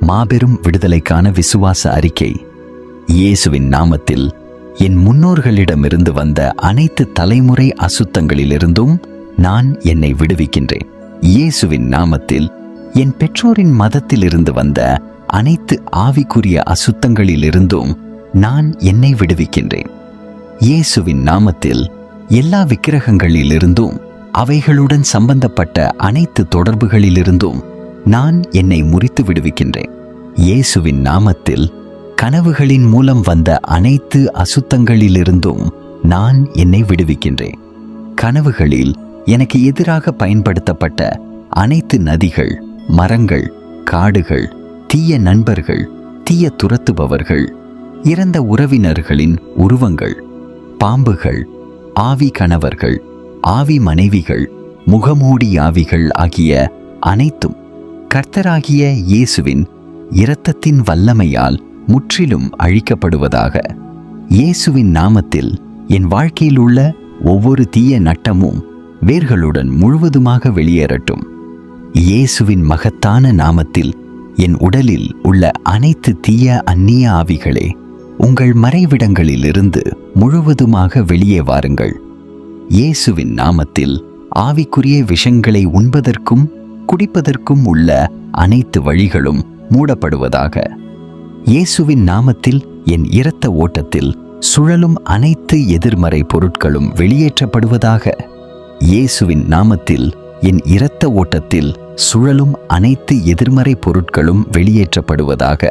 மாபெரும் விடுதலைக்கான விசுவாச அறிக்கை. இயேசுவின் நாமத்தில் என் முன்னோர்களிடமிருந்து வந்த அனைத்து தலைமுறை அசுத்தங்களிலிருந்தும் நான் என்னை விடுவிக்கின்றேன். இயேசுவின் நாமத்தில் என் பெற்றோரின் மதத்திலிருந்து வந்த அனைத்து ஆவிக்குரிய அசுத்தங்களிலிருந்தும் நான் என்னை விடுவிக்கின்றேன். இயேசுவின் நாமத்தில் எல்லா விக்கிரகங்களிலிருந்தும் அவைகளுடன் சம்பந்தப்பட்ட அனைத்து தொடர்புகளிலிருந்தும் நான் என்னை முறித்து விடுவிக்கின்றேன். இயேசுவின் நாமத்தில் கனவுகளின் மூலம் வந்த அனைத்து அசுத்தங்களிலிருந்தும் நான் என்னை விடுவிக்கின்றேன். கனவுகளில் எனக்கு எதிராக பயன்படுத்தப்பட்ட அனைத்து நதிகள், மரங்கள், காடுகள், தீய நண்பர்கள், தீய துரத்துபவர்கள், இறந்த உறவினர்களின் உருவங்கள், பாம்புகள், ஆவி கணவர்கள், ஆவி மனைவிகள், முகமூடி ஆவிகள் ஆகிய அனைத்தும் கர்த்தராகிய இயேசுவின் இரத்தத்தின் வல்லமையால் முற்றிலும் அழிக்கப்படுவதாக. இயேசுவின் நாமத்தில் என் வாழ்க்கையில் உள்ள ஒவ்வொரு தீய நட்டமும் வேர்களுடன் முழுவதுமாக வெளியேறட்டும். இயேசுவின் மகத்தான நாமத்தில் என் உடலில் உள்ள அனைத்து தீய அந்நிய ஆவிகளே, உங்கள் மறைவிடங்களிலிருந்து முழுவதுமாக வெளியே வாருங்கள். இயேசுவின் நாமத்தில் ஆவிக்குரிய விஷங்களை உண்பதற்கும் குடிப்பதற்கும் உள்ள அனைத்து வழிகளும் மூடப்படுவதாக. இயேசுவின் நாமத்தில் என் இரத்த ஓட்டத்தில் சுழலும் அனைத்து எதிர்மறை பொருட்களும் வெளியேற்றப்படுவதாக. இயேசுவின் நாமத்தில் என் இரத்த ஓட்டத்தில் சுழலும் அனைத்து எதிர்மறை பொருட்களும் வெளியேற்றப்படுவதாக.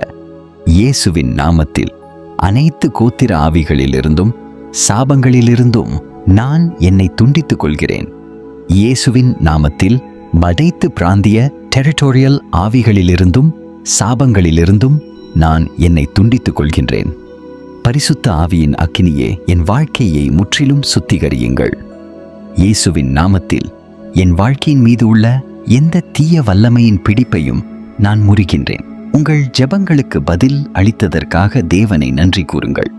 இயேசுவின் நாமத்தில் அனைத்து கோத்திர ஆவிகளிலிருந்தும் சாபங்களிலிருந்தும் நான் என்னை துண்டித்துக் கொள்கிறேன். இயேசுவின் நாமத்தில் அனைத்து பிராந்திய டெரிட்டோரியல் ஆவிகளிலிருந்தும் சாபங்களிலிருந்தும் நான் என்னை துண்டித்துக் கொள்கின்றேன். பரிசுத்த ஆவியின் அக்கினியே, என் வாழ்க்கையை முற்றிலும் சுத்திகரியுங்கள். இயேசுவின் நாமத்தில் என் வாழ்க்கையின் மீது உள்ள எந்த தீய வல்லமையின் பிடிப்பையும் நான் முறிக்கின்றேன். உங்கள் ஜெபங்களுக்கு பதில் அளித்ததற்காக தேவனை நன்றி கூறுங்கள்.